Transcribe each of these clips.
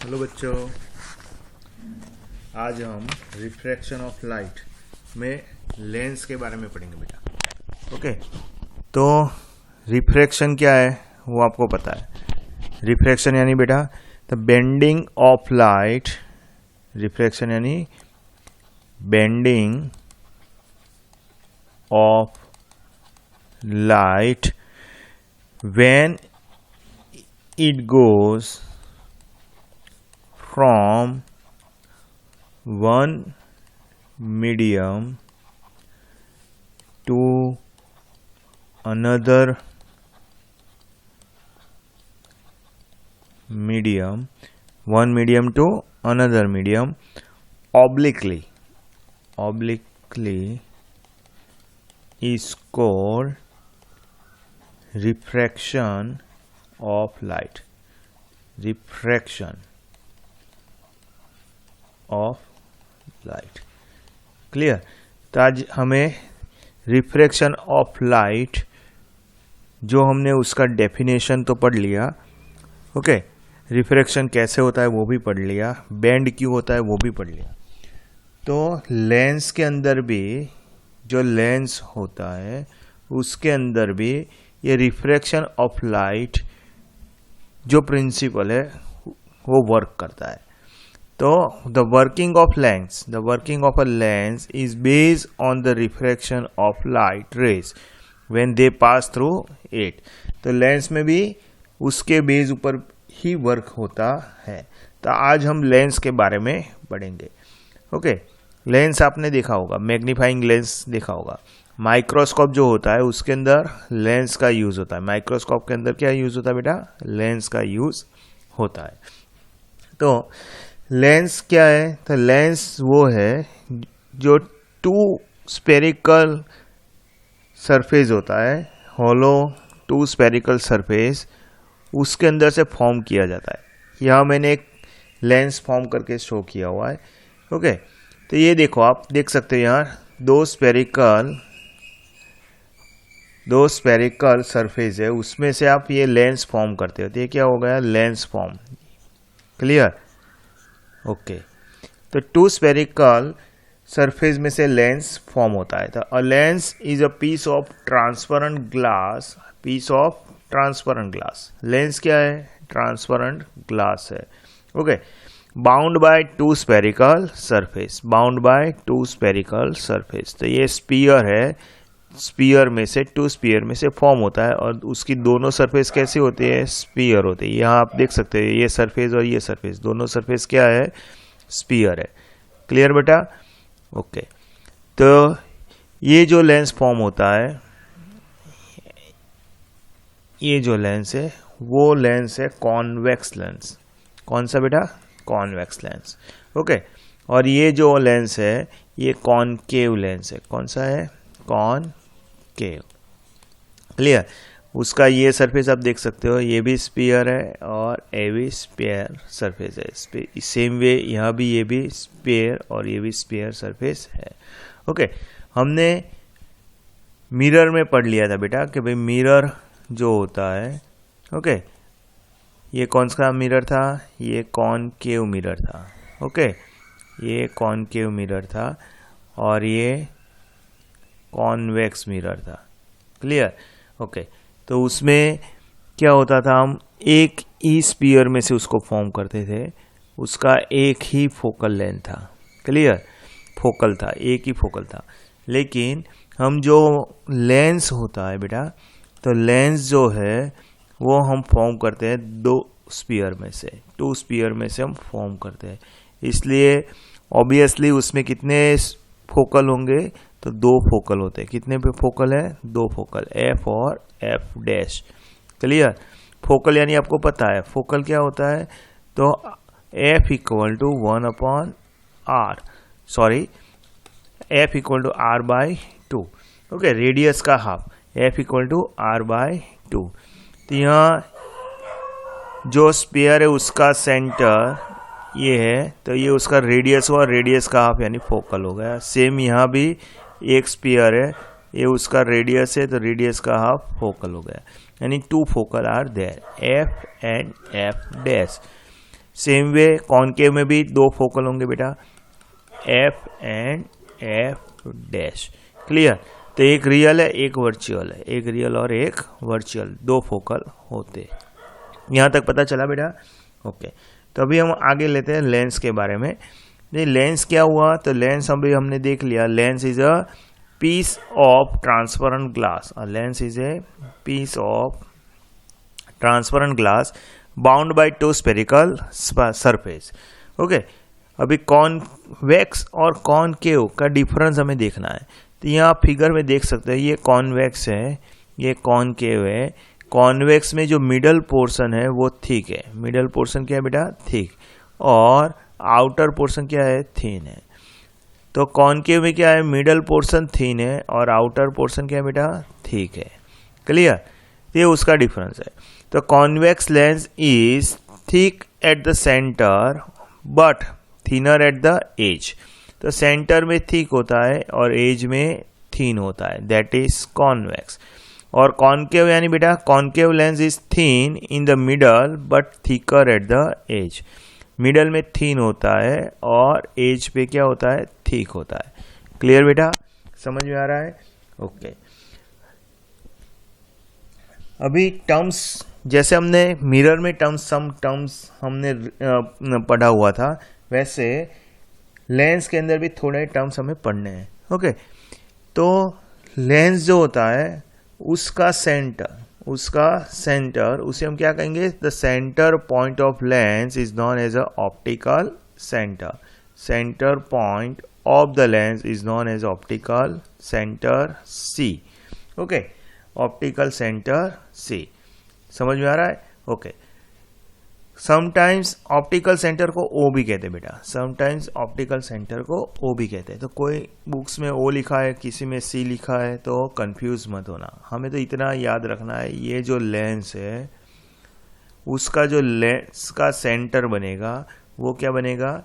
Hello बच्चों, आज हम रिफ्रैक्शन ऑफ लाइट में लेंस के बारे में पढ़ेंगे बेटा। ओके, तो रिफ्रैक्शन क्या है वो आपको पता है। रिफ्रैक्शन यानी बेटा the bending of light. Refraction यानी bending of light when it goes from one medium to another medium, one medium to another medium obliquely is called refraction of light. Refraction of light. Clear. तो आज हमें refraction of light जो हमने उसका definition तो पढ़ लिया। Okay, refraction कैसे होता है वो भी पढ़ लिया, बैंड क्यों होता है वो भी पढ़ लिया। तो लेंस के अंदर भी जो लेंस होता है उसके अंदर भी ये रिफ्रैक्शन ऑफ लाइट जो प्रिंसिपल है वो वर्क करता है। तो the working of a lens is based on the refraction of light rays when they pass through it। तो लेंस में भी उसके बेस ऊपर ही वर्क होता है। तो आज हम लेंस के बारे में पढ़ेंगे। ओके, लेंस आपने देखा होगा, मैग्नीफाइंग लेंस देखा होगा। माइक्रोस्कोप जो होता है उसके अंदर लेंस का यूज होता है। माइक्रोस्कोप के अंदर क्या यूज होता है बेटा? लेंस का यूज होता है। तो लेंस क्या है? तो लेंस वो है जो टू स्पेरिकल सरफेस होता है, हॉलो टू स्पेरिकल सरफेस, उसके अंदर से फॉर्म किया जाता है। यहाँ मैंने एक लेंस फॉर्म करके शो किया हुआ है। ओके, तो ये देखो, आप देख सकते हो यहाँ दो स्पेरिकल सरफेस है, उसमें से आप ये लेंस फॉर्म करते हो। तो ये क्या हो गया? Lens form. क्लियर? ओके, तो टू स्पेरिकल सरफेस में से लेंस फॉर्म होता है। तो a lens is a piece of transparent glass. Lens क्या है? ट्रांसपेरेंट ग्लास है। Okay, bound by two spherical surface. तो ये स्पीयर है, टू स्पीयर में से फॉर्म होता है और उसकी दोनों सरफेस कैसी होती है? स्पीयर होती है। यहाँ आप देख सकते हैं ये सरफेस और ये सरफेस, दोनों सरफेस क्या है? स्पीयर है। क्लियर बेटा? ओके, तो ये जो लेंस फॉर्म होता है, ये जो लेंस है वो लेंस है कॉन्वेक्स लेंस। कौन सा बेटा? Convex lens. ओके, और ये जो लेंस है ये कॉनकेव लेंस है। कौन सा है? कॉनकेव। क्लियर? उसका ये सरफेस आप देख सकते हो, ये भी स्पीयर है और ये भी स्पीयर सरफेस है। सेम वे यहाँ भी ये भी स्पीयर और ये भी स्पीयर सरफेस है। ओके, हमने मिरर में पढ़ लिया था बेटा कि भाई मिरर जो होता है, ओके, ये कौन सा मिरर था? ये कॉनकेव मिरर था। ओके, ये कॉनकेव मिरर था और ये कॉन्वेक्स मिरर था। क्लियर? ओके, तो उसमें क्या होता था? हम एक ही स्पीयर में से उसको फॉर्म करते थे, उसका एक ही फोकल लेंथ था। क्लियर? फोकल था, एक ही फोकल था। लेकिन हम जो लेंस होता है बेटा, तो लेंस जो है वो हम फॉर्म करते हैं टू स्पीयर में से हम फॉर्म करते हैं। इसलिए ऑब्वियसली उसमें कितने फोकल होंगे? तो दो फोकल होते हैं। कितने पे फोकल है? दो फोकल, एफ और एफ डैश। क्लियर? फोकल यानी आपको पता है फोकल क्या होता है? तो F equal to 1/r, F equal to r/2। Okay, radius का half, F equal to r/2। तो यहाँ जो स्फीयर है उसका सेंटर ये है, तो ये उसका रेडियस हुआ, रेडियस का हाफ यानी फोकल हो गया। सेम यहाँ भी एक स्फीयर है, ये उसका रेडियस है, तो रेडियस का हाफ फोकल हो गया, यानी two focal are there, F and F dash. Same way concave में भी दो फोकल होंगे बेटा, F and F dash. Clear? तो एक रियल है एक वर्चुअल है, एक रियल और एक वर्चुअल, दो फोकल होते। यहाँ तक पता चला बेटा? ओके। तो अभी हम आगे लेते हैं लेंस के बारे में। लेंस क्या हुआ? तो लेंस अभी हमने देख लिया, lens is a piece of transparent glass. Lens is a piece of transparent glass bound by two spherical surface. Okay. अभी कॉन्वेक्स और कॉनकेव का डिफरेंस हमें देखना है। तो यहाँ आप फिगर में देख सकते हैं, ये कॉन्वेक्स है, ये कॉनकेव है। कॉन्वेक्स में जो मिडल पोर्शन है वो थिक है। मिडल पोर्शन क्या है बेटा? थिक। और आउटर पोर्शन क्या है? थिन है। तो कॉनकेव में क्या है? मिडल पोर्शन थिन है और आउटर पोर्शन क्या है बेटा? थिक है। क्लियर? ये उसका डिफरेंस है। तो convex lens is thick at the centre but thinner at the edge. तो सेंटर में थिक होता है और एज में थिन होता है, दैट इज कॉन्वेक्स। और कॉनकेव यानी बेटा, concave lens is thin in the middle but thicker at the edge. Middle में थिन होता है और एज पे क्या होता है? थिक होता है। क्लियर बेटा? समझ में आ रहा है? ओके। अभी टर्म्स, जैसे हमने मिरर में सम टर्म्स हमने पढ़ा हुआ था, वैसे लेंस के अंदर भी थोड़े टर्म्स हमें पढ़ने हैं। ओके। तो लेंस जो होता है उसका सेंटर उसे हम क्या कहेंगे? The centre point of lens is known as a optical centre. Centre point of the lens is known as optical centre C. Okay. Optical centre C. समझ में आ रहा है? ओके। समटाइम्स ऑप्टिकल सेंटर को ओ भी कहते हैं बेटा, समटाइम्स ऑप्टिकल सेंटर को ओ भी कहते हैं। तो कोई बुक्स में ओ लिखा है, किसी में सी लिखा है, तो कंफ्यूज मत होना। हमें तो इतना याद रखना है, ये जो लेंस है उसका जो लेंस का सेंटर बनेगा वो क्या बनेगा?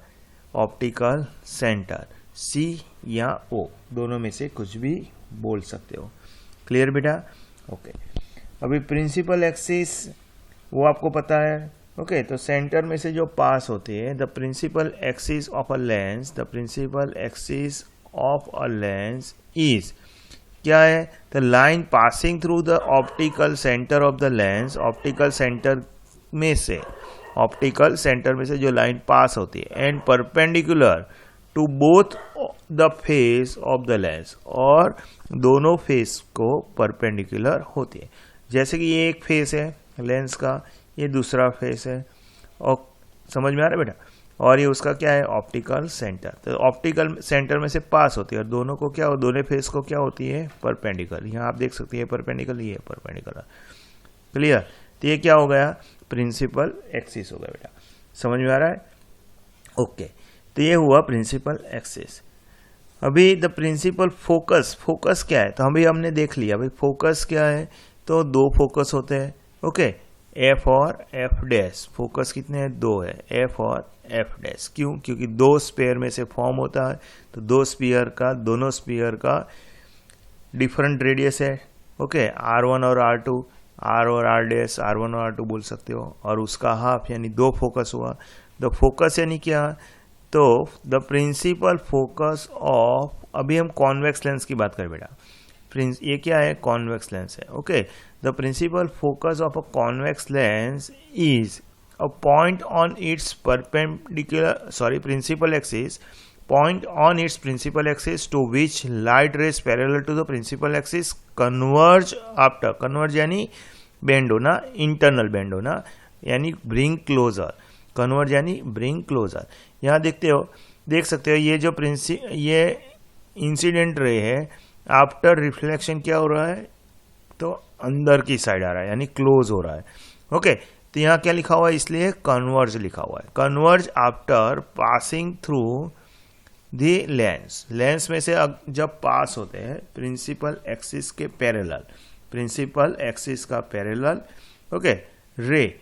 Optical centre. सी या ओ, दोनों में से कुछ भी बोल सकते हो। क्लियर बेटा? ओके। अभी प्रिंसिपल एक्सिस वो आपको पता है। ओके। तो सेंटर में से जो पास होती है, the principal axis of a lens, the principal axis of a lens is क्या है? The line passing through the optical centre of the lens. Optical centre में से जो लाइन पास होती है, and perpendicular to both the face of the lens, और दोनों face को परपेंडिकुलर होती है। जैसे कि ये एक फेस है लेंस का, ये दूसरा फेस है, और समझ में आ रहा है बेटा? और ये उसका क्या है? Optical centre. तो ऑप्टिकल सेंटर में से पास होती है और दोनों को क्या, दोनों फेस को क्या होती है? परपेंडिकुलर। यहाँ आप देख सकते हैं परपेंडिकुलर, ये परपेंडिकुलर। क्लियर? तो ये क्या हो गया? प्रिंसिपल एक्सिस हो गया बेटा। समझ में आ रहा है? ओके। तो ये हुआ प्रिंसिपल एक्सिस। अभी द प्रिंसिपल फोकस क्या है? तो हमने देख लिया भाई फोकस क्या है। तो दो फोकस होते हैं। ओके। एफ और एफ डैश। फोकस कितने हैं? दो है, एफ और एफ डैश। क्यों? क्योंकि दो स्पेयर में से फॉर्म होता है, तो दोनों स्पीयर का डिफरेंट रेडियस है। ओके। R1 और R2, R और R डैश, R1 और R2 बोल सकते हो, और उसका हाफ यानी दो फोकस हुआ। द फोकस यानी क्या? तो द प्रिंसिपल फोकस ऑफ, अभी हम कॉन्वेक्स लेंस की बात करें बेटा। ये क्या है? कॉन्वेक्स लेंस है। Okay. The principal focus of a convex lens is a point on its principal axis, point on its principal axis to which light rays parallel to the principal axis converge after, converge यानी bend होना, internal bend होना, यानी bring closure. Converge यानी bring closure. यहाँ देख सकते हो ये जो ये इंसिडेंट रे है, आफ्टर रिफ्लेक्शन क्या हो रहा है? तो अंदर की साइड आ रहा है, यानी क्लोज हो रहा है। ओके। तो यहाँ क्या लिखा हुआ है? इसलिए कन्वर्ज लिखा हुआ है। Converge after passing through the lens में से जब पास होते हैं प्रिंसिपल एक्सिस के पैरेलल, प्रिंसिपल एक्सिस का पैरेलल। ओके। रे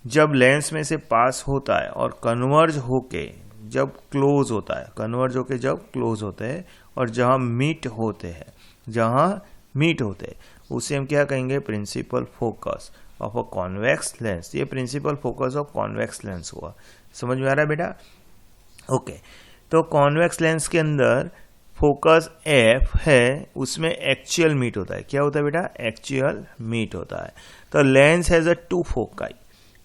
जब लेंस में से पास होता है और कन्वर्ज होके जब क्लोज होता है, कन्वर्ज होके जब क्लोज होते हैं, और जहां मीट होते हैं उसे हम क्या कहेंगे? Principal focus. Of a convex lens. ये principal focus of convex lens हुआ। समझ में आ रहा है बेटा? ओके, तो कॉन्वेक्स लेंस के अंदर फोकस एफ है, उसमें एक्चुअल मीट होता है। क्या होता है बेटा? एक्चुअल मीट होता है। तो lens has a two foci,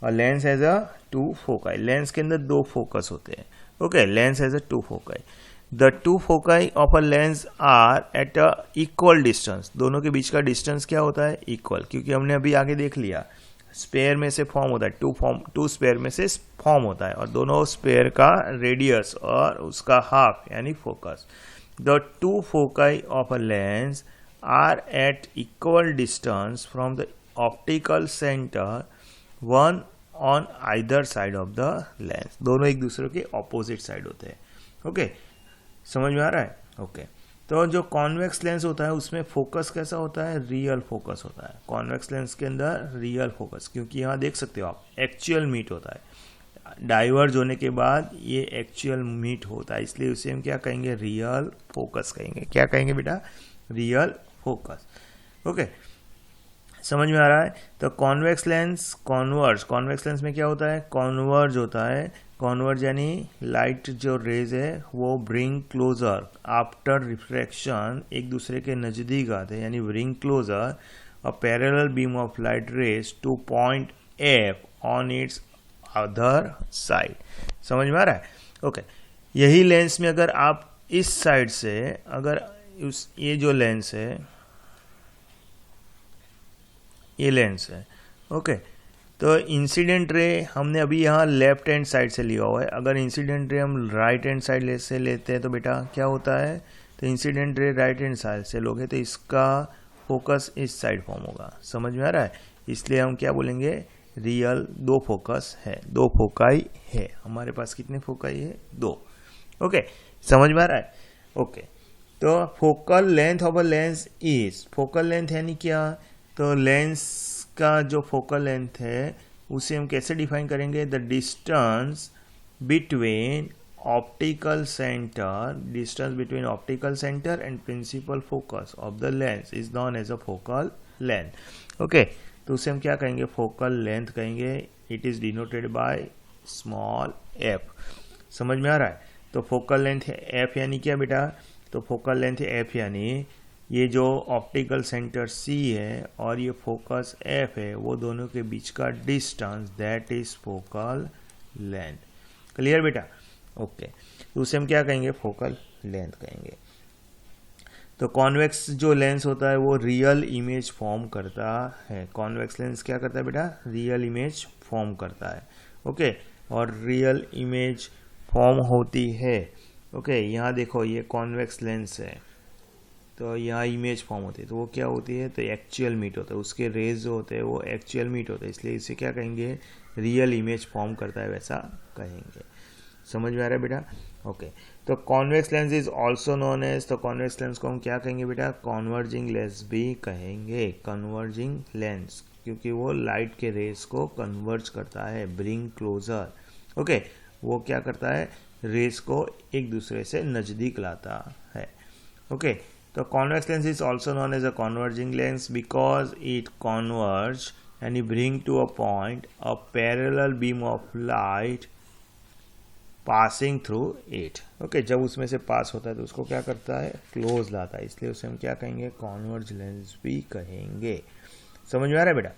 और lens has a two foci. Lens के अंदर दो फोकस होते हैं। Okay, lens has a two foci. The two foci of a lens are at a equal distance. दोनों के बीच का डिस्टेंस क्या होता है? इक्वल, क्योंकि हमने अभी आगे देख लिया स्पेयर में से फॉर्म होता है, टू स्पेयर में से फॉर्म होता है, और दोनों स्पेयर का रेडियस और उसका हाफ यानी focus. The two foci of a lens are at equal distance from the optical centre, one on either side of the lens. दोनों एक दूसरे के ऑपोजिट साइड होते हैं। ओके, समझ में आ रहा है? ओके, तो जो कॉन्वेक्स लेंस होता है उसमें फोकस कैसा होता है? रियल फोकस होता है। कॉन्वेक्स लेंस के अंदर रियल फोकस, क्योंकि यहाँ देख सकते हो आप एक्चुअल मीट होता है। डाइवर्ज होने के बाद ये एक्चुअल मीट होता है, इसलिए उसे हम क्या कहेंगे? रियल फोकस कहेंगे। क्या कहेंगे बेटा? Real focus. ओके, समझ में आ रहा है? तो convex lens converge, convex lens में क्या होता है? कॉन्वर्ज होता है। कॉन्वर्ज यानी लाइट जो रेज है वो ब्रिंग क्लोजर आफ्टर रिफ्रैक्शन, एक दूसरे के नजदीक आते हैं, यानी bring closer a parallel beam of light rays to point F on its other side. समझ में आ रहा है? ओके, यही लेंस में अगर आप इस साइड से, अगर ये जो लेंस है, ये लेंस है। ओके, तो इंसिडेंट रे हमने अभी यहाँ लेफ्ट हैंड साइड से लिया हुआ है। अगर इंसिडेंट रे हम राइट हैंड साइड से लेते हैं तो बेटा क्या होता है? तो incident ray right hand side से लोगे तो इसका फोकस इस साइड फॉर्म होगा। समझ में आ रहा है? इसलिए हम क्या बोलेंगे? रियल दो फोकस है, दो फोकाई है। हमारे पास कितने फोकाई है? दो। ओके, समझ में आ रहा है? ओके, तो focal length of a lens is, focal length यानी क्या? तो लेंस का जो फोकल लेंथ है उसे हम कैसे डिफाइन करेंगे? The distance between optical centre, distance between optical centre and principal focus of the lens is known as a focal length. Okay, तो उसे हम क्या कहेंगे? फोकल लेंथ कहेंगे। It is denoted by small F. समझ में आ रहा है? तो फोकल लेंथ एफ यानी क्या बेटा? तो फोकल लेंथ एफ यानी ये जो ऑप्टिकल सेंटर C है और ये फोकस F है, वो दोनों के बीच का distance, that is focal length. Clear बेटा? ओके, तो उसे हम क्या कहेंगे? फोकल लेंथ कहेंगे। तो कॉन्वेक्स जो लेंस होता है वो रियल इमेज फॉर्म करता है। कॉन्वेक्स लेंस क्या करता है बेटा? रियल इमेज फॉर्म करता है। ओके, और रियल इमेज फॉर्म होती है। ओके, यहाँ देखो ये कॉन्वेक्स लेंस है, तो यहाँ इमेज फॉर्म होती है, तो वो क्या होती है? तो एक्चुअल मीट होता है, उसके रेज जो होते हैं वो एक्चुअल मीट होते हैं, इसलिए इसे क्या कहेंगे? रियल इमेज फॉर्म करता है, वैसा कहेंगे। समझ में आ रहा है बेटा? ओके, तो convex lens is also known as, तो कॉन्वेक्स लेंस को हम क्या कहेंगे बेटा? कॉन्वर्जिंग लेंस भी कहेंगे। कन्वर्जिंग लेंस, क्योंकि वो लाइट के रेज को कन्वर्ज करता है, ब्रिंग क्लोजर। ओके, वो क्या करता है? रेज को एक दूसरे से नजदीक लाता है। ओके, तो convex lens is also known as a converging lens because it converge and bring to a point a parallel beam of light passing through it. Okay, जब उसमें से पास होता है तो उसको क्या करता है? क्लोज लाता है, इसलिए उसे हम क्या कहेंगे? कॉन्वर्ज लेंस भी कहेंगे। समझ में आ रहा है बेटा?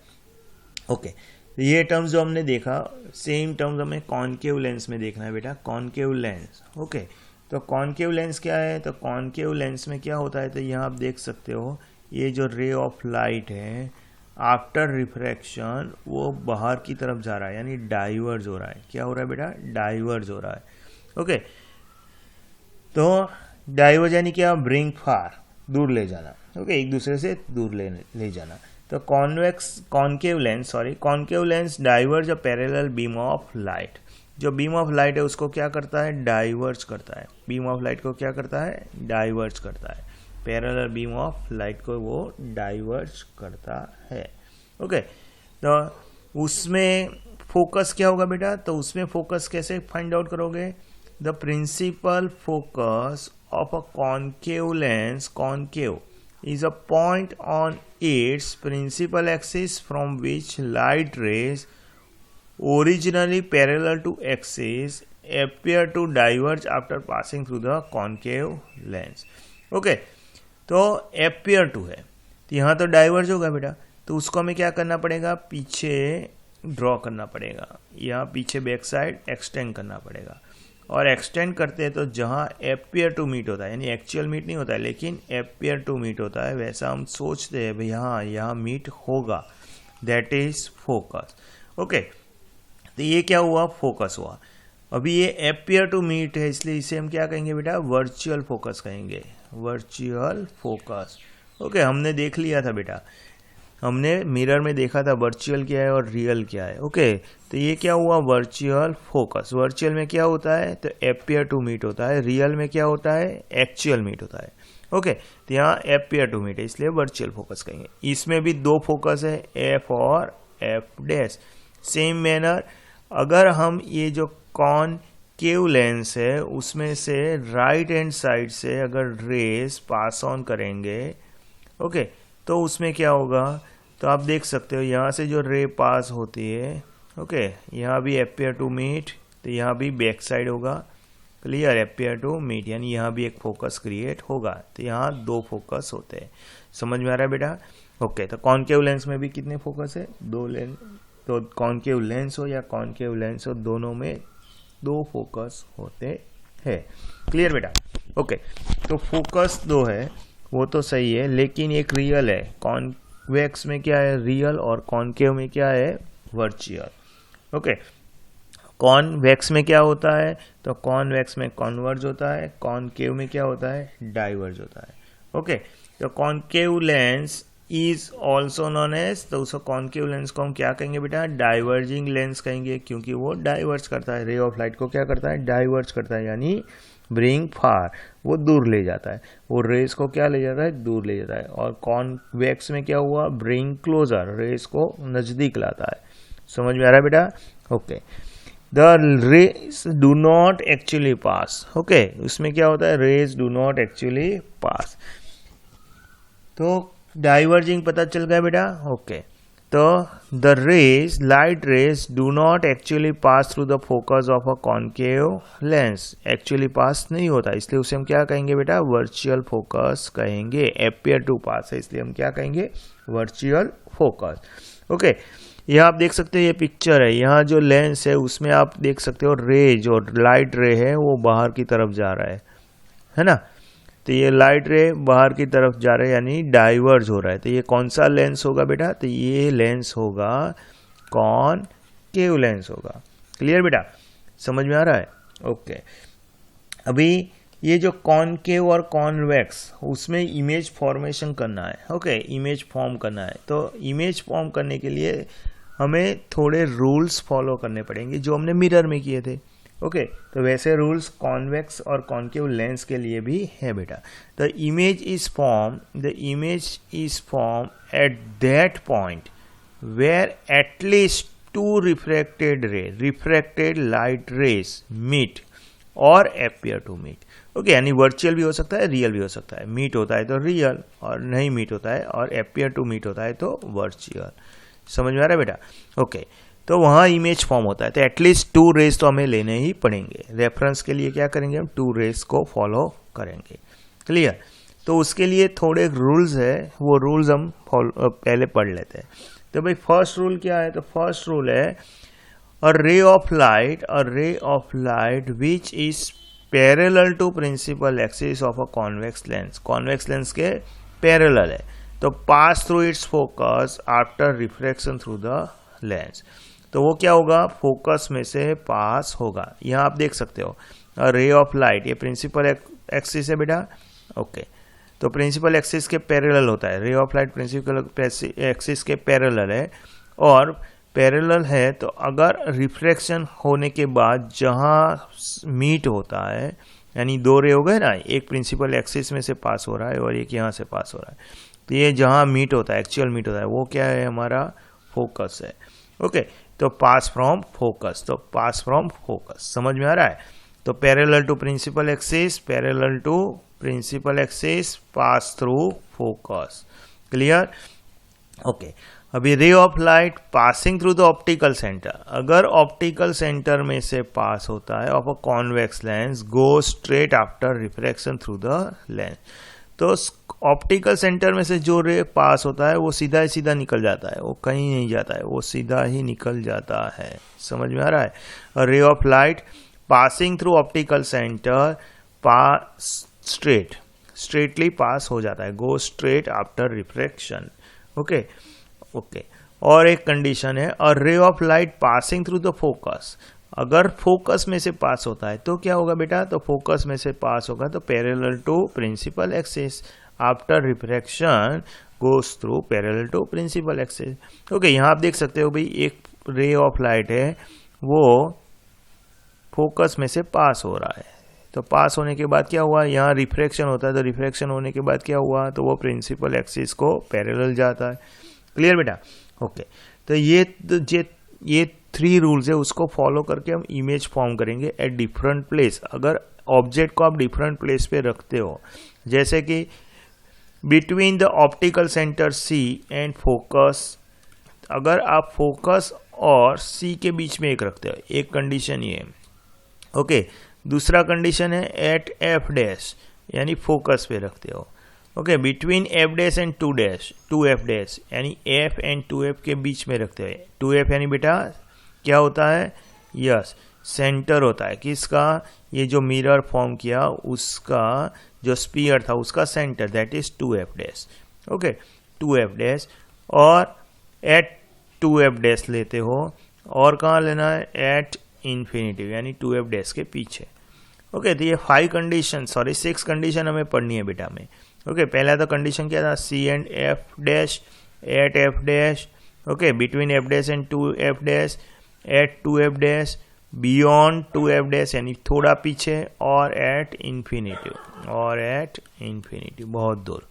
ओके, ये टर्म्स जो हमने देखा, सेम टर्म्स हमें कॉनकेव लेंस में देखना है बेटा। Concave lens. ओके, तो कॉनकेव लेंस क्या है? तो कॉनकेव लेंस में क्या होता है? तो यहाँ आप देख सकते हो ये जो रे ऑफ लाइट है आफ्टर रिफ्रैक्शन वो बाहर की तरफ जा रहा है, यानी डाइवर्ज हो रहा है। क्या हो रहा है बेटा? डाइवर्ज हो रहा है। ओके, तो डाइवर्ज यानी क्या? ब्रिंग फार, दूर ले जाना। ओके, एक दूसरे से दूर ले जाना। तो concave lens diverge a parallel beam of light. जो बीम ऑफ लाइट है उसको क्या करता है? डाइवर्ज करता है। बीम ऑफ लाइट को क्या करता है? डाइवर्ज करता है। पैरेलल बीम ऑफ लाइट को वो डाइवर्ज करता है। ओके, तो उसमें फोकस क्या होगा बेटा? तो उसमें फोकस कैसे फाइंड आउट करोगे? The principal focus of a concave lens, concave is a point on its principal axis from which light rays originally parallel to axis appear to diverge after passing through the concave lens. Okay, तो appear to है तो यहाँ तो diverge होगा बेटा, तो उसको हमें क्या करना पड़ेगा, पीछे ड्रॉ करना पड़ेगा, यहाँ पीछे बैक साइड एक्सटेंड करना पड़ेगा। और एक्सटेंड करते हैं तो जहाँ एपियर टू मीट होता है, यानी एक्चुअल मीट नहीं होता है लेकिन एपियर टू मीट होता है, वैसा हम सोचते हैं भाई हाँ यहाँ मीट होगा, दैट इज फोकस। ओके, तो ये क्या हुआ, फोकस हुआ। अभी ये एपियर टू मीट है इसलिए इसे हम क्या कहेंगे बेटा, वर्चुअल फोकस कहेंगे, वर्चुअल फोकस। ओके, हमने देख लिया था बेटा, हमने मिरर में देखा था वर्चुअल क्या है और रियल क्या है। ओके, तो ये क्या हुआ, वर्चुअल फोकस। वर्चुअल में क्या होता है, तो एपियर टू मीट होता है, रियल में क्या होता है, एक्चुअल मीट होता है। ओके, तो यहाँ एपियर टू मीट है इसलिए वर्चुअल फोकस कहेंगे। इसमें भी दो फोकस है, एफ और एफ डैश। सेम मैनर अगर हम ये जो कॉनकेव लेंस है उसमें से राइट हैंड साइड से अगर रेस पास ऑन करेंगे, ओके, तो उसमें क्या होगा, तो आप देख सकते हो यहाँ से जो रे पास होती है, ओके, यहाँ भी एपियर टू मीट, तो यहाँ भी बैक साइड होगा, क्लियर, एपियर टू मीट, यानी यहाँ भी एक फोकस क्रिएट होगा। तो यहाँ दो फोकस होते हैं, समझ में आ रहा है बेटा। ओके, तो कॉनकेव लेंस में भी कितने फोकस है, दो लेंस, तो कॉनकेव लेंस हो या कॉनकेव लेंस हो दोनों में दो फोकस होते हैं, क्लियर बेटा। ओके, तो फोकस दो है वो तो सही है, लेकिन एक रियल है, कॉन्वेक्स में क्या है, रियल, और कॉनकेव में क्या है, वर्चुअल। ओके, कॉन्वेक्स में क्या होता है, तो कॉन्वेक्स में कॉन्वर्ज होता है, कॉनकेव में क्या होता है, डाइवर्ज होता है। ओके, तो concave lens is also known as, तो उसको कॉनकेव लेंस को हम क्या कहेंगे बेटा, डाइवर्जिंग लेंस कहेंगे, क्योंकि वो डाइवर्ज करता है, रे ऑफ लाइट को क्या करता है, डाइवर्ज करता है, यानी ब्रिंग फार, वो दूर ले जाता है, वो रेस को क्या ले जाता है, दूर ले जाता है। और कॉन्वेक्स में क्या हुआ, ब्रिंग क्लोजर, रेस को नजदीक लाता है। समझ में आ रहा है बेटा। Okay, the rays do not actually pass. Okay, उसमें क्या होता है, rays do not actually pass, तो डाइवर्जिंग पता चल गया बेटा। ओके, तो the rays, light rays do not actually pass through the focus of a concave lens, actually pass नहीं होता, इसलिए उसे हम क्या कहेंगे बेटा, वर्चुअल फोकस कहेंगे। एपियर टू पास है इसलिए हम क्या कहेंगे, वर्चुअल फोकस। ओके, यहाँ आप देख सकते हो ये पिक्चर है, यहाँ जो लेंस है उसमें आप देख सकते हो रे, जो लाइट रे है वो बाहर की तरफ जा रहा है ना, तो ये लाइट रे बाहर की तरफ जा रहा है यानी डाइवर्ज हो रहा है। तो ये कौन सा लेंस होगा बेटा, तो ये लेंस होगा कॉनकेव लेंस होगा, क्लियर बेटा, समझ में आ रहा है। ओके, अभी ये जो कॉनकेव और कॉन्वेक्स उसमें इमेज फॉर्मेशन करना है। ओके, इमेज फॉर्म करना है, तो इमेज फॉर्म करने के लिए हमें थोड़े रूल्स फॉलो करने पड़ेंगे जो हमने मिरर में किए थे। ओके, तो वैसे रूल्स कॉन्वेक्स और कॉनकेव लेंस के लिए भी है बेटा। The image is form at that point where at least two refracted light rays meet or appear to meet. Okay, यानी वर्चुअल भी हो सकता है, रियल भी हो सकता है, मीट होता है तो रियल, और नहीं मीट होता है और एपियर टू मीट होता है तो वर्चुअल। समझ में आ रहा है बेटा। ओके, तो वहाँ इमेज फॉर्म होता है, तो एटलीस्ट टू रेस तो हमें लेने ही पड़ेंगे। रेफरेंस के लिए क्या करेंगे, हम टू रेस को फॉलो करेंगे, क्लियर। तो उसके लिए थोड़े रूल्स है, वो रूल्स हम पहले पढ़ लेते हैं। तो भाई फर्स्ट रूल क्या है, तो फर्स्ट रूल है a ray of light which is parallel to principal axis of a convex lens के पैरेलल है, तो pass through its focus after reflection through the lens, तो वो क्या होगा, फोकस में से पास होगा। यहाँ आप देख सकते हो रे ऑफ लाइट, ये प्रिंसिपल एक्सिस है बेटा। ओके, तो प्रिंसिपल एक्सिस के पैरेलल होता है, ray of light principal axis के पैरेलल है, और पैरेलल है तो अगर रिफ्लेक्शन होने के बाद जहाँ मीट होता है, यानी दो रे हो गए ना, एक प्रिंसिपल एक्सिस में से पास हो रहा है और एक यहाँ से पास हो रहा है, तो ये जहाँ मीट होता है, एक्चुअल मीट होता है, वो क्या है, हमारा फोकस है। ओके, तो पास फ्रॉम फोकस, तो पास फ्रॉम फोकस, समझ में आ रहा है। तो parallel to principal axis, parallel to principal axis pass through focus. Clear? Okay. अभी ray of light passing through the optical centre, अगर ऑप्टिकल सेंटर में से पास होता है of a convex lens go straight after refraction through the lens, तो optical centre में से जो रे पास होता है वो सीधा ही सीधा निकल जाता है, वो कहीं नहीं जाता है, वो सीधा ही निकल जाता है। समझ में आ रहा है? A ray of light passing through optical centre pass straightly pass हो जाता है, go straight after refraction. Okay okay. और एक कंडीशन है a ray of light passing through the focus, अगर फोकस में से पास होता है तो क्या होगा बेटा? तो फोकस में से पास होगा तो parallel to principal axis, after refraction goes through parallel to principal axis. Okay, यहाँ आप देख सकते हो भाई एक रे ऑफ लाइट है वो फोकस में से पास हो रहा है, तो पास होने के बाद क्या हुआ? यहाँ रिफ्रैक्शन होता है, तो रिफ्रैक्शन होने के बाद क्या हुआ? तो वो प्रिंसिपल एक्सिस को पैरेलल जाता है। क्लियर बेटा? ओके। तो ये 3 रूल्स है, उसको फॉलो करके हम इमेज फॉर्म करेंगे एट डिफरेंट प्लेस। अगर ऑब्जेक्ट को आप डिफरेंट प्लेस पे रखते हो, जैसे कि between the optical centre C and focus, अगर आप फोकस और सी के बीच में एक रखते हो, एक कंडीशन ये है। ओके, दूसरा कंडीशन है एट एफ डैश, यानी फोकस पे रखते हो। Okay, between F dash and two F dash, यानी एफ एंड 2f के बीच में रखते हो। 2f यानी बेटा क्या होता है? यस, सेंटर होता है किसका? ये जो मिरर फॉर्म किया उसका जो स्पीयर था उसका centre, that is 2f dash. Okay, 2f dash, और एट 2f डैश लेते हो, और कहाँ लेना है? एट इन्फिनिटी, यानी 2f डैश के पीछे। ओके, तो ये 6 कंडीशन हमें पढ़नी है बेटा में। ओके, पहला तो कंडीशन क्या था? C and F dash, at F dash, okay, between F dash and 2f dash, at 2f dash, beyond 2f dash यानी थोड़ा पीछे, और एट इन्फिनिटी, बहुत दूर।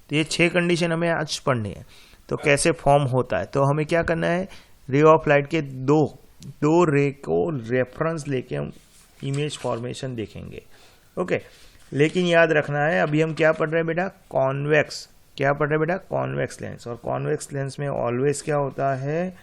तो ये 6 कंडीशन हमें आज पढ़नी है। तो कैसे फॉर्म होता है? तो हमें क्या करना है? रे ऑफ लाइट के दो रे को रेफरेंस लेके हम इमेज फॉर्मेशन देखेंगे। ओके, लेकिन याद रखना है अभी हम क्या पढ़ रहे हैं बेटा? कॉन्वेक्स। क्या पढ़ रहे हैं बेटा? Convex lens. और कॉन्वेक्स लेंस में ऑलवेज क्या होता है?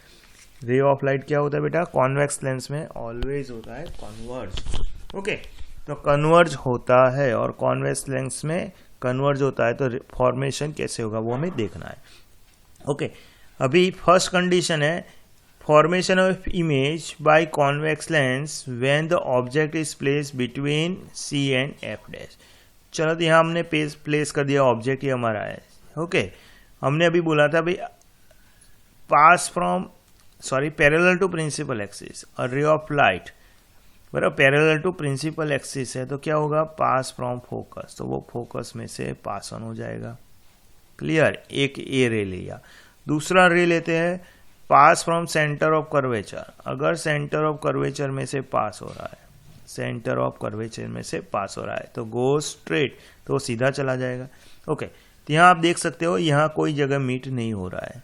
रे ऑफ लाइट क्या होता है बेटा? कॉन्वेक्स लेंस में ऑलवेज होता है कन्वर्ज। ओके, तो कन्वर्ज होता है, और कॉन्वेक्स लेंस में कन्वर्ज होता है, तो फॉर्मेशन कैसे होगा वो हमें देखना है। ओके, अभी फर्स्ट कंडीशन है formation of image by convex lens when the object is placed between C and F dash। चलो, तो यहाँ हमने प्लेस कर दिया ऑब्जेक्ट, ये हमारा है। ओके, हमने अभी बोला था भाई pass from parallel to principal axis, और रे ऑफ लाइट बराबर पैरेलल टू प्रिंसिपल एक्सिस है, तो क्या होगा? पास फ्रॉम फोकस, तो वो फोकस में से पास ऑन हो जाएगा। क्लियर? एक ए रे लिया, दूसरा रे लेते हैं पास फ्रॉम सेंटर ऑफ कर्वेचर। अगर सेंटर ऑफ कर्वेचर में से पास हो रहा है, सेंटर ऑफ कर्वेचर में से पास हो रहा है, तो गो स्ट्रेट, तो सीधा चला जाएगा। ओके, तो यहाँ आप देख सकते हो यहाँ कोई जगह मीट नहीं हो रहा है,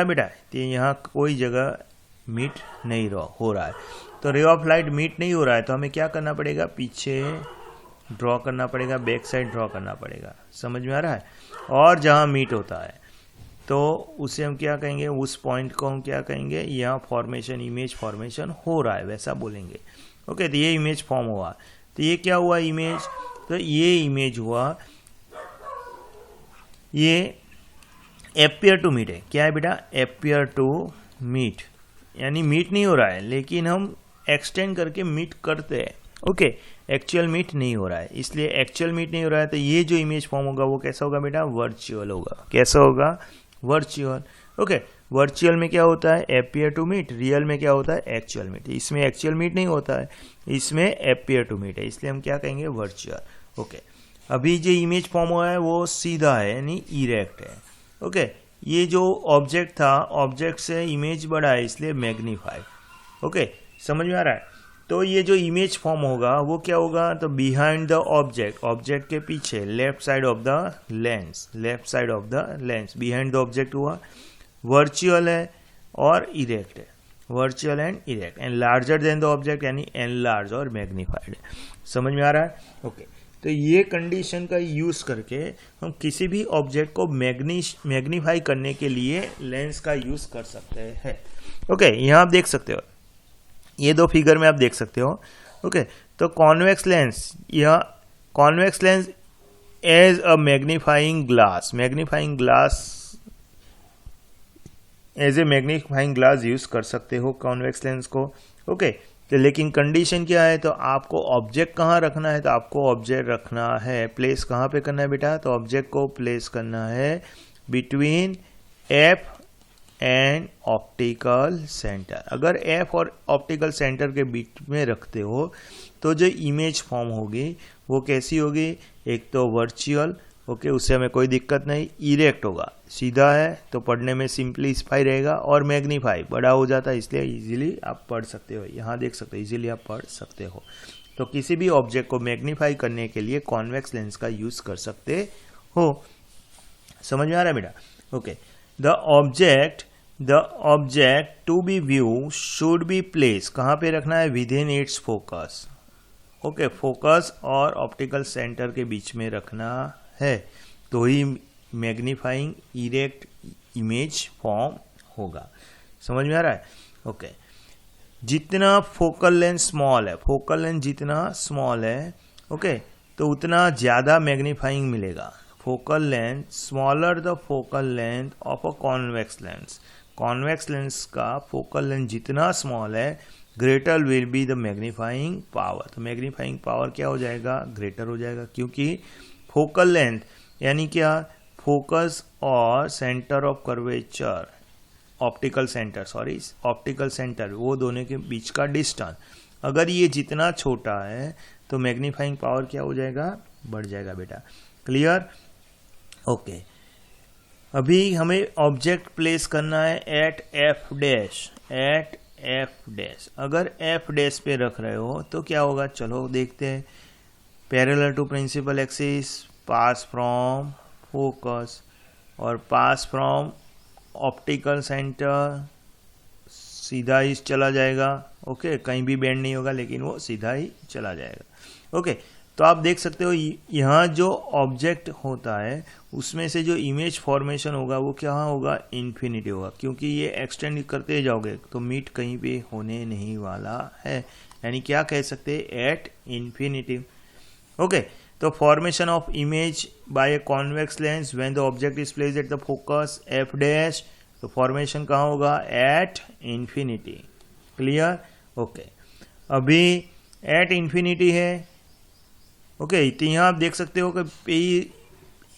बेटा? तो यहाँ कोई जगह मीट नहीं हो रहा है, तो रे ऑफ लाइट मीट नहीं हो रहा है, तो हमें क्या करना पड़ेगा? पीछे ड्रॉ करना पड़ेगा, बैक साइड ड्रॉ करना पड़ेगा। समझ में आ रहा है? और जहाँ मीट होता है तो उसे हम क्या कहेंगे? उस पॉइंट को हम क्या कहेंगे? यहाँ फॉर्मेशन, इमेज फॉर्मेशन हो रहा है, वैसा बोलेंगे। ओके, तो ये इमेज फॉर्म हुआ, तो ये क्या हुआ? इमेज। तो ये इमेज हुआ, ये एपियर टू मीट है। क्या है बेटा? एपियर टू मीट, यानी मीट नहीं हो रहा है, लेकिन हम एक्सटेंड करके मीट करते हैं। ओके, एक्चुअल मीट नहीं हो रहा है, इसलिए एक्चुअल मीट नहीं हो रहा है, तो ये जो इमेज फॉर्म होगा वो कैसा होगा बेटा? वर्चुअल होगा। कैसा होगा? वर्चुअल। ओके, वर्चुअल में क्या होता है? Appear to meet. रियल में क्या होता है? Actual meet. इसमें एक्चुअल मीट नहीं होता है, इसमें एपियर टू मीट है, इसलिए हम क्या कहेंगे? वर्चुअल। ओके, अभी जो इमेज फॉर्म हुआ है वो सीधा है, यानी इरेक्ट है। ओके, ये जो ऑब्जेक्ट था, ऑब्जेक्ट से इमेज बड़ा है, इसलिए मैग्नीफाइड। ओके, समझ में आ रहा है? तो ये जो इमेज फॉर्म होगा वो क्या होगा? तो बिहाइंड द ऑब्जेक्ट के पीछे, left side of the lens, behind the object हुआ। वर्चुअल है और इरेक्ट है, virtual and erect, and larger than the object, यानी एनलार्ज और मैग्नीफाइड है। समझ में आ रहा है? ओके, तो ये कंडीशन का यूज करके हम किसी भी ऑब्जेक्ट को मैग्नीफाई करने के लिए लेंस का यूज कर सकते हैं। ओके, यहाँ आप देख सकते हो, ये दो फिगर में आप देख सकते हो। ओके, तो कॉन्वेक्स लेंस, यह convex lens as a magnifying glass as a magnifying glass use कर सकते हो कॉन्वेक्स लेंस को। ओके, तो लेकिन कंडीशन क्या है, तो आपको ऑब्जेक्ट कहाँ रखना है, तो आपको ऑब्जेक्ट रखना है, प्लेस कहाँ पे करना है बेटा, तो ऑब्जेक्ट को प्लेस करना है between F and optical centre. अगर एफ और ऑप्टिकल सेंटर के बीच में रखते हो तो जो इमेज फॉर्म होगी वो कैसी होगी, एक तो वर्चुअल, ओके, उससे हमें कोई दिक्कत नहीं, इरेक्ट होगा, सीधा है तो पढ़ने में सिंपलीफाई रहेगा, और मैग्नीफाई बड़ा हो जाता है, इसलिए इजीली आप पढ़ सकते हो। यहाँ देख सकते हो, इजीली आप पढ़ सकते हो। तो किसी भी ऑब्जेक्ट को मैग्नीफाई करने के लिए कॉन्वेक्स लेंस का यूज कर सकते हो। समझ में आ रहा है बेटा? Okay, the object to be view should be place, कहाँ पे रखना है, within its focus. Okay, focus और ऑप्टिकल सेंटर के बीच में रखना है, तो ही मैग्नीफाइंग इरेक्ट इमेज फॉर्म होगा। समझ में आ रहा है? ओके, जितना फोकल लेंथ स्मॉल है, फोकल लेंथ जितना स्मॉल है, ओके, तो उतना ज्यादा मैग्नीफाइंग मिलेगा। Focal length smaller the focal length of a convex lens, convex lens का फोकल लेंथ जितना स्मॉल है, greater will be the magnifying power. तो मैग्नीफाइंग पावर क्या हो जाएगा, ग्रेटर हो जाएगा, क्योंकि फोकल लेंथ यानी क्या, फोकस और centre of curvature, optical centre, वो दोनों के बीच का डिस्टेंस अगर ये जितना छोटा है तो मैग्नीफाइंग पावर क्या हो जाएगा, बढ़ जाएगा बेटा। क्लियर? ओके, अभी हमें ऑब्जेक्ट प्लेस करना है एट एफ डैश। अगर एफ डैश पे रख रहे हो तो क्या होगा, चलो देखते हैं। Parallel to principal axis, pass from focus और पास फ्रॉम ऑप्टिकल सेंटर, सीधा ही चला जाएगा। ओके, कहीं भी बेंड नहीं होगा, लेकिन वो सीधा ही चला जाएगा। ओके, तो आप देख सकते हो यहाँ जो ऑब्जेक्ट होता है उसमें से जो इमेज फॉर्मेशन होगा वो क्या होगा, इन्फिनिटी होगा, क्योंकि ये एक्सटेंड करते जाओगे तो मीट कहीं पे होने नहीं वाला है, यानी क्या कह सकते हैं, एट इन्फिनिटी। ओके, तो formation of image by a convex lens when the object is placed at the focus F dash, तो फॉर्मेशन कहाँ होगा, एट इन्फिनिटी। क्लियर? ओके, अभी एट इन्फिनिटी है। ओके, तो यहाँ आप देख सकते हो कि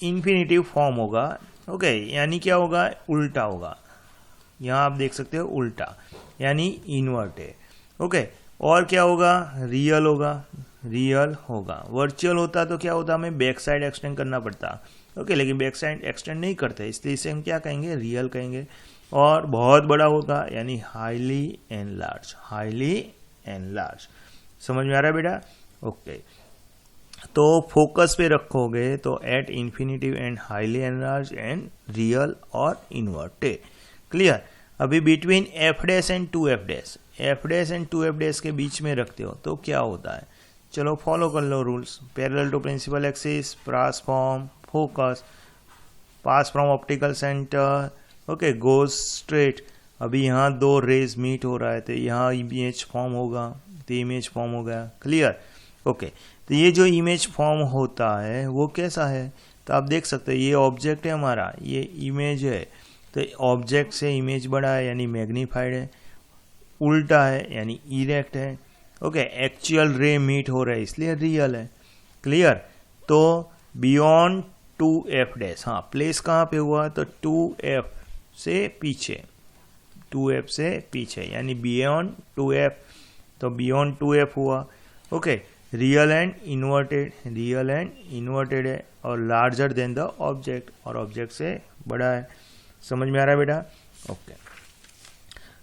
इन्फिनिटिव फॉर्म होगा। ओके, यानी क्या होगा, उल्टा होगा। यहाँ आप देख सकते हो उल्टा, यानी इन्वर्ट है। ओके, और क्या होगा, रियल होगा। वर्चुअल होता तो क्या होता, हमें बैक साइड एक्सटेंड करना पड़ता। ओके, लेकिन बैक साइड एक्सटेंड नहीं करते, इसलिए इसे हम क्या कहेंगे, रियल कहेंगे। और बहुत बड़ा होगा, यानी हाईली एनलार्ज। समझ में आ रहा है बेटा? ओके, तो फोकस पे रखोगे तो at infinity and highly enlarge and real और इन्वर्टेड। क्लियर? अभी between F dash and 2f dash के बीच में रखते हो तो क्या होता है, चलो फॉलो कर लो rules. Parallel to principal axis, pass from focus, pass from optical centre, okay, goes straight. अभी यहाँ दो रेज मीट हो रहा है तो यहाँ इमेज फॉर्म होगा, तो इमेज फॉर्म हो गया। क्लियर? ओके, तो ये जो इमेज फॉर्म होता है वो कैसा है, तो आप देख सकते हो ये ऑब्जेक्ट है हमारा, ये इमेज है, तो ऑब्जेक्ट से इमेज बड़ा है यानी मैग्नीफाइड है, उल्टा है यानी इरेक्ट है। ओके, एक्चुअल रे मीट हो रहा है इसलिए रियल है। क्लियर? तो बियॉन्ड 2f डैश, हाँ, प्लेस कहाँ पे हुआ, तो 2f से पीछे यानी बियॉन्ड 2f, तो बियॉन्ड 2f हुआ। ओके, रियल एंड इन्वर्टेड है और लार्जर देन द ऑब्जेक्ट, और ऑब्जेक्ट से बड़ा है। समझ में आ रहा है बेटा? ओके,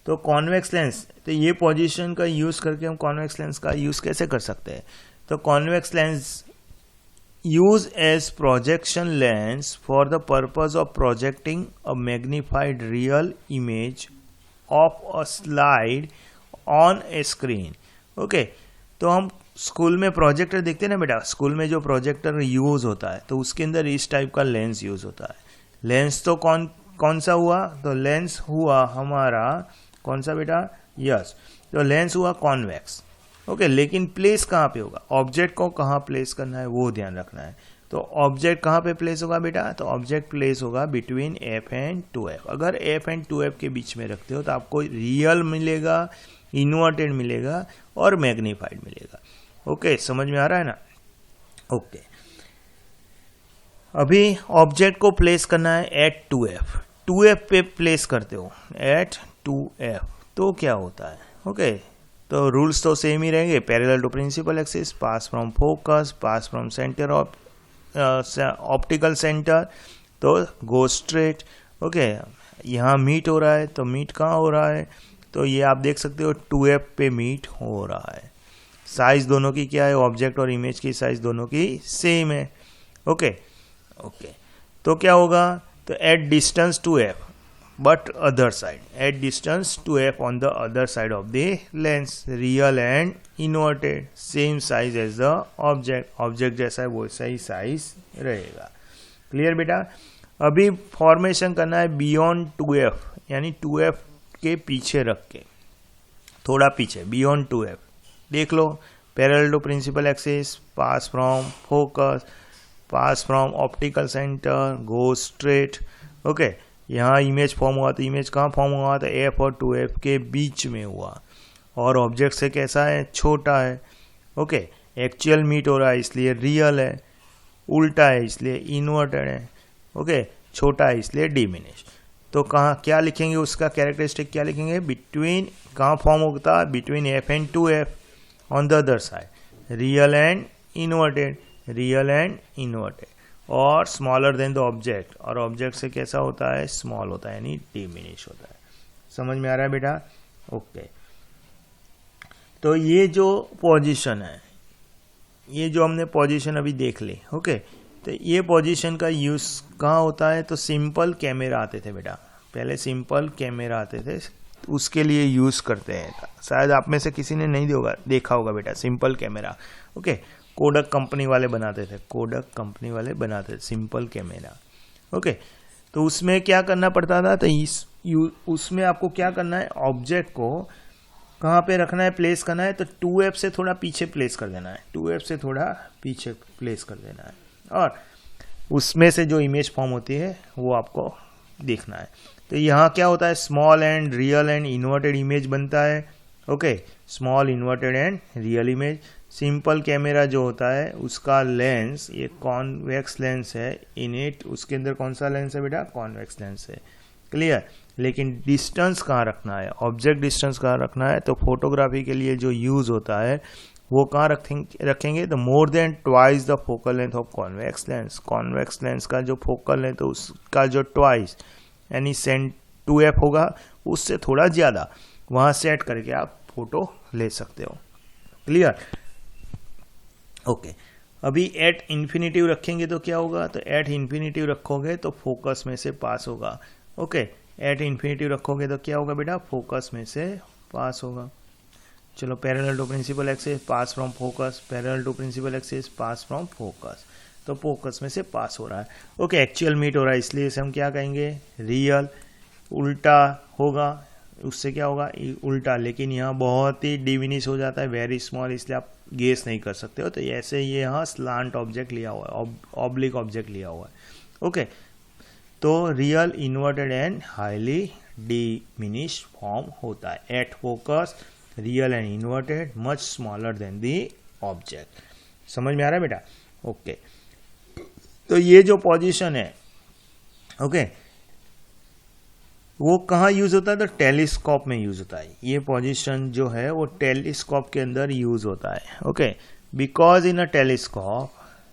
तो कॉन्वेक्स लेंस, तो ये पोजीशन का यूज करके हम कॉन्वेक्स लेंस का यूज कैसे कर सकते हैं, तो convex lens use as projection lens for the purpose of projecting a magnified real image of a slide on a screen. Okay, तो हम स्कूल में प्रोजेक्टर देखते हैं ना बेटा, स्कूल में जो प्रोजेक्टर यूज होता है तो उसके अंदर इस टाइप का लेंस यूज होता है। लेंस तो कौन सा हुआ, तो लेंस हुआ हमारा कौन सा बेटा, यस, तो लेंस हुआ कॉन्वेक्स। ओके, लेकिन प्लेस कहाँ पे होगा, ऑब्जेक्ट को कहाँ प्लेस करना है वो ध्यान रखना है। तो ऑब्जेक्ट कहाँ पे प्लेस होगा बेटा, तो ऑब्जेक्ट प्लेस होगा बिटवीन एफ एंड 2f। अगर एफ एंड 2f के बीच में रखते हो तो आपको रियल मिलेगा, इन्वर्टेड मिलेगा और मैग्नीफाइड मिलेगा। ओके, समझ में आ रहा है ना। ओके, अभी ऑब्जेक्ट को प्लेस करना है एट 2f, 2f पे प्लेस करते हो एट 2f, तो क्या होता है। ओके, तो रूल्स तो सेम ही रहेंगे, parallel to principal axis, pass from focus, pass from centre of optical centre, तो गो स्ट्रेट। ओके, यहाँ मीट हो रहा है, तो मीट कहाँ हो रहा है, तो ये आप देख सकते हो 2f पे मीट हो रहा है। साइज दोनों की क्या है, ऑब्जेक्ट और इमेज की साइज दोनों की सेम है। ओके, तो क्या होगा, तो at distance 2f but other side, at distance 2f on the other side of the lens, real and inverted, same size as the object जैसा है वैसा ही साइज रहेगा। क्लियर बेटा। अभी फॉर्मेशन करना है बियॉन्ड 2f, यानी 2f के पीछे रख के, थोड़ा पीछे, बियॉन्ड 2f। देख लो, parallel to principal axis, pass from focus, pass from optical centre, go straight. Okay, यहाँ इमेज फॉर्म हुआ, तो इमेज कहाँ फॉर्म हुआ, तो एफ और 2f के बीच में हुआ, और ऑब्जेक्ट से कैसा है, छोटा है। ओके, एक्चुअल मीट हो रहा है इसलिए रियल है, उल्टा है इसलिए इन्वर्टेड है। ओके, छोटा है इसलिए डिमिनिश। तो कहाँ क्या लिखेंगे, उसका कैरेक्टरिस्टिक क्या लिखेंगे, बिटवीन, कहाँ फॉर्म होता है, between F and 2f on the other side, real and inverted, real and inverted, और स्मॉलर देन द ऑब्जेक्ट, और ऑब्जेक्ट से कैसा होता है, स्मॉल होता है, यानी डिमिनिश होता है। समझ में आ रहा है बेटा। ओके, तो ये जो पोजीशन है, ये जो हमने पोजीशन अभी देख ली। ओके, तो ये पोजीशन का यूज कहाँ होता है, तो सिंपल कैमरा आते थे बेटा, पहले सिंपल कैमरा आते थे, उसके लिए यूज करते हैं। शायद आप में से किसी ने नहीं देखा होगा बेटा simple camera. Okay, Kodak company वाले बनाते थे, कोडक कंपनी वाले बनाते थे सिंपल कैमरा। ओके, तो उसमें क्या करना पड़ता था, तो उसमें आपको क्या करना है, ऑब्जेक्ट को कहाँ पे रखना है, प्लेस करना है, तो 2f से थोड़ा पीछे प्लेस कर देना है, 2f से थोड़ा पीछे प्लेस कर देना है, और उसमें से जो इमेज फॉर्म होती है वो आपको देखना है। तो यहाँ क्या होता है, small and real and inverted image बनता है। Okay, small inverted and real image. Simple camera जो होता है उसका लेंस, ये कॉन्वेक्स लेंस है, इनिट उसके अंदर कौन सा लेंस है बेटा, कॉन्वेक्स लेंस है। क्लियर। लेकिन डिस्टेंस कहाँ रखना है, ऑब्जेक्ट डिस्टेंस कहाँ रखना है, तो फोटोग्राफी के लिए जो यूज होता है वो कहाँ रखेंगे, तो more than twice the focal length of convex lens. Convex lens का जो फोकल लेंथ है उसका जो ट्वाइस यानी 2f होगा, उससे थोड़ा ज्यादा वहां सेट करके आप फोटो ले सकते हो। क्लियर। ओके, अभी एट इन्फिनिटिव रखेंगे तो क्या होगा, तो एट इन्फिनिटिव रखोगे तो फोकस में से पास होगा। ओके, एट इन्फिनिटिव रखोगे तो क्या होगा बेटा, फोकस में से पास होगा। चलो, parallel to principal axis, pass from focus, parallel to principal axis, pass from focus, तो फोकस में से पास हो रहा है। ओके, एक्चुअल मीट हो रहा है इसलिए इसे हम क्या कहेंगे, रियल। उल्टा होगा, उससे क्या होगा, उल्टा, लेकिन यहाँ बहुत ही डिमिनिश हो जाता है, वेरी स्मॉल, इसलिए आप गेस नहीं कर सकते हो। तो ऐसे ये यहाँ स्लांट ऑब्जेक्ट लिया हुआ है, ऑब्लिक ऑब्जेक्ट लिया हुआ है। ओके, तो real, inverted and highly diminish form होता है। At focus, real and inverted, much smaller than the object. समझ में आ रहा है बेटा। ओके, तो ये जो पोजीशन है, ओके, वो कहाँ यूज होता है, तो टेलीस्कोप में यूज होता है। ये पोजीशन जो है वो टेलीस्कोप के अंदर यूज होता है। Okay, because in a telescope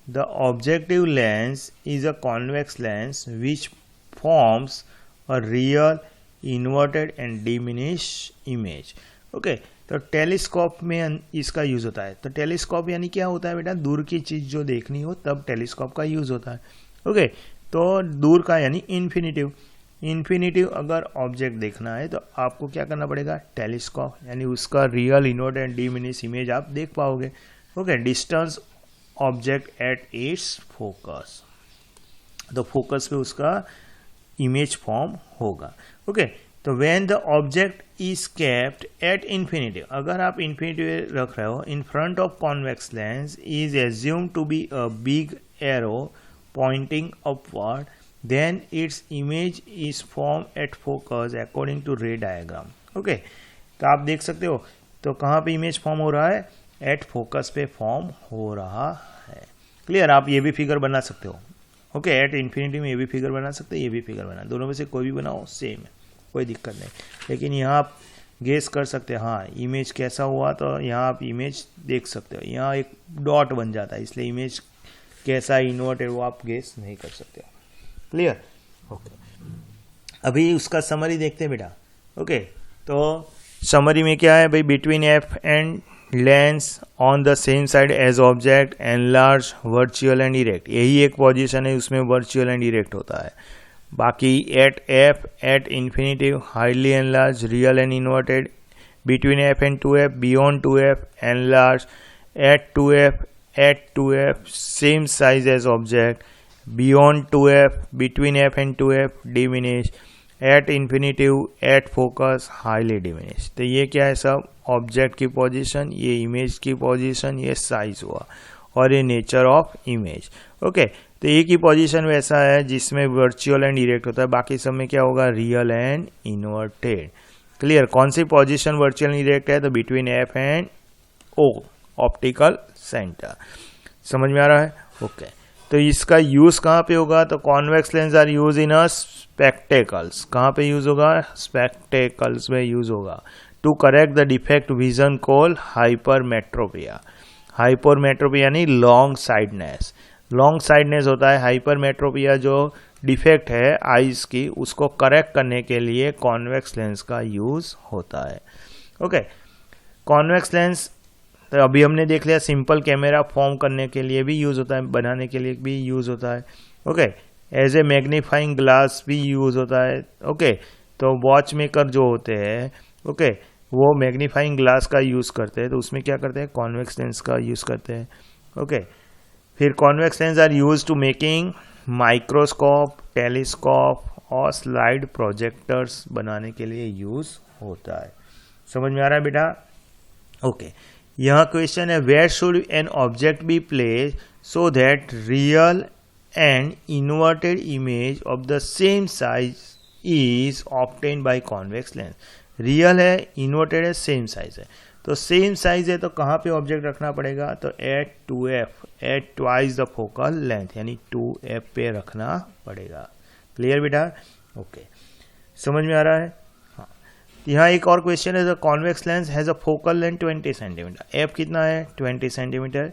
the objective lens is a convex lens which forms a real, inverted and diminish image. Okay, तो टेलीस्कोप में इसका यूज होता है। तो टेलीस्कोप यानी क्या होता है बेटा, दूर की चीज जो देखनी हो तब टेलीस्कोप का यूज होता है। ओके, तो दूर का यानी इन्फिनिटिव, इन्फिनिटिव अगर ऑब्जेक्ट देखना है तो आपको क्या करना पड़ेगा, टेलीस्कोप, यानी उसका real, inverted and diminish image आप देख पाओगे। Okay, distance object at its focus, तो फोकस पे उसका इमेज फॉर्म होगा। ओके, तो when the object is kept at infinity, अगर आप इन्फिनिटी रख रहे हो, in front of convex lens is assume to be a big arrow pointing upward, then its image is form at focus according to ray diagram. Okay, तो आप देख सकते हो, तो कहाँ पे इमेज फॉर्म हो रहा है, एट फोकस पे फॉर्म हो रहा है। क्लियर, आप ये भी फिगर बना सकते हो। ओके, एट इन्फिनिटी में ये भी फिगर बना सकते हैं, ये भी फिगर बना, दोनों में से कोई भी बनाओ सेम है, कोई दिक्कत नहीं। लेकिन यहाँ आप गेस कर सकते हैं, हाँ इमेज कैसा हुआ, तो यहाँ आप इमेज देख सकते हो, यहाँ एक डॉट बन जाता है, इसलिए इमेज कैसा इन्वर्टेड वो आप गेस नहीं कर सकते हो। Clear, okay. अभी उसका समरी देखते हैं बेटा। ओके, तो समरी में क्या है भाई, between F and lens on the same side as object enlarge, virtual and erect, यही एक पोजीशन है, उसमें वर्चुअल एंड इरेक्ट होता है। बाकी at F at infinitive, highly enlarge, real and inverted, between F and 2f, beyond 2f, enlarge, at 2f, same size as object, beyond 2f, between f and 2f, diminish, at infinitive, at focus, highly diminish. तो ये क्या है, सब object की position, ये image की position, ये size हुआ, और ये नेचर ऑफ इमेज। ओके, तो एक ही पोजीशन वैसा है जिसमें वर्चुअल एंड इरेक्ट होता है, बाकी सब में क्या होगा, रियल एंड इन्वर्टेड। क्लियर, कौन सी पोजीशन वर्चुअल एंड इरेक्ट है, तो between F and O, optical centre. समझ में आ रहा है? ओके, तो इसका यूज कहाँ पे होगा, तो convex lens are use in a spectacles, कहाँ पे यूज होगा, स्पेक्टेकल्स में यूज होगा, to correct the defect vision call hypermetropia. Hypermetropia यानी लॉन्ग साइडनेस, लॉन्ग साइडनेस होता है हाइपरमेट्रोपिया, जो डिफेक्ट है आईज की, उसको करेक्ट करने के लिए कॉन्वेक्स लेंस का यूज होता है। ओके, कॉन्वेक्स लेंस तो अभी हमने देख लिया, सिंपल कैमरा फॉर्म करने के लिए भी यूज होता है, बनाने के लिए भी यूज होता है। Okay, as a magnifying glass भी यूज होता है। ओके, तो वॉच मेकर जो होते हैं, ओके, वो मैग्नीफाइंग ग्लास का यूज करते हैं, तो उसमें क्या करते हैं, कॉन्वेक्स लेंस का यूज करते हैं। ओके, फिर convex lens are use to making microscope, telescope और स्लाइड प्रोजेक्टर्स बनाने के लिए यूज होता है। समझ में आ रहा है बेटा? ओके, यहाँ क्वेश्चन है, where should an object be placed so that real and inverted image of the same size is obtained by convex lens. Real है, इन्वर्टेड है, सेम साइज है, तो सेम साइज है तो कहाँ पे ऑब्जेक्ट रखना पड़ेगा, तो at 2f, at twice the focal length, यानी 2f पे रखना पड़ेगा। क्लियर बेटा? ओके, समझ में आ रहा है? हाँ, यहाँ एक और क्वेश्चन है, the convex lens has a focal length 20 centimetre, F कितना है, 20 centimetre.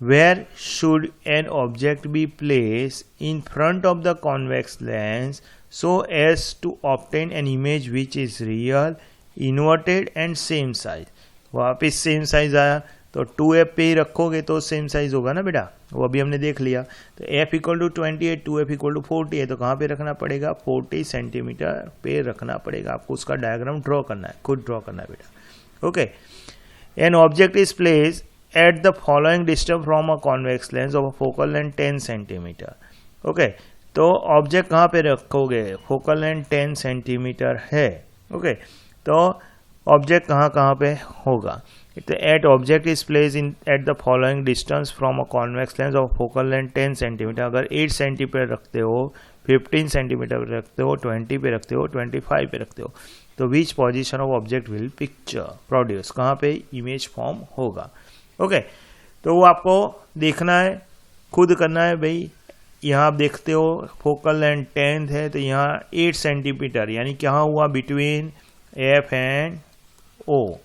Where should an object be place in front of the convex lens so as to obtain an image which is real, inverted and same size। वापिस same size आया, तो 2f पे ही रखोगे तो same size होगा ना बेटा, वो अभी हमने देख लिया। तो f equal to 28, 2f equal to 40 है, तो कहाँ पे रखना पड़ेगा, 40 सेंटीमीटर पे रखना पड़ेगा। आपको उसका डायग्राम ड्रॉ करना है, खुद ड्रॉ करना है बेटा। Okay, an object is place at the following distance from a convex lens of a focal length 10 centimetre. Okay, तो ऑब्जेक्ट कहाँ पे रखोगे, फोकल लेंथ 10 सेंटीमीटर है। ओके, तो ऑब्जेक्ट कहाँ पे होगा, तो at object is place in at the following distance from a convex lens of focal length 10 centimetre. अगर 8 सेंटीमीटर रखते हो, 15 सेंटीमीटर पे रखते हो, 20 पे रखते हो, 25 पे रखते हो, तो which position of object will picture produce, कहाँ पे इमेज फॉर्म होगा। ओके, तो वो आपको देखना है, खुद करना है भाई। यहाँ आप देखते हो फोकल लेंथ 10 है, तो यहाँ 8 सेंटीमीटर, यानी क्या हुआ, बिटवीन एफ एंड ओ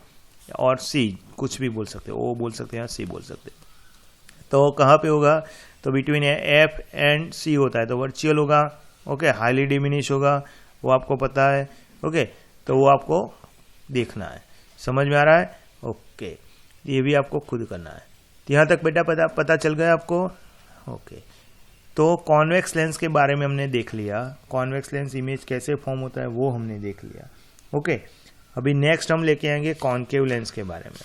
और सी, कुछ भी बोल सकते हो, ओ बोल सकते हैं, सी बोल सकते हैं। तो कहाँ पे होगा, तो बिटवीन एफ एंड सी होता है, तो वर्चुअल होगा। ओके, हाईली डिमिनिश होगा, वो आपको पता है। ओके, तो वो आपको देखना है। समझ में आ रहा है? ओके, ये भी आपको खुद करना है। यहाँ तक बेटा पता चल गया आपको? ओके, तो कॉन्वेक्स लेंस के बारे में हमने देख लिया, कॉन्वेक्स लेंस इमेज कैसे फॉर्म होता है वो हमने देख लिया। ओके, अभी नेक्स्ट हम लेके आएंगे कॉनकेव लेंस के बारे में।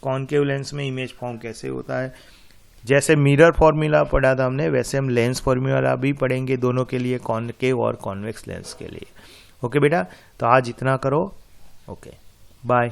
कॉनकेव लेंस में इमेज फॉर्म कैसे होता है, जैसे मिरर फॉर्मूला पढ़ा था हमने, वैसे हम लेंस फॉर्मूला भी पढ़ेंगे दोनों के लिए, कॉनकेव और कॉन्वेक्स लेंस के लिए। ओके बेटा, तो आज इतना करो। Okay, bye.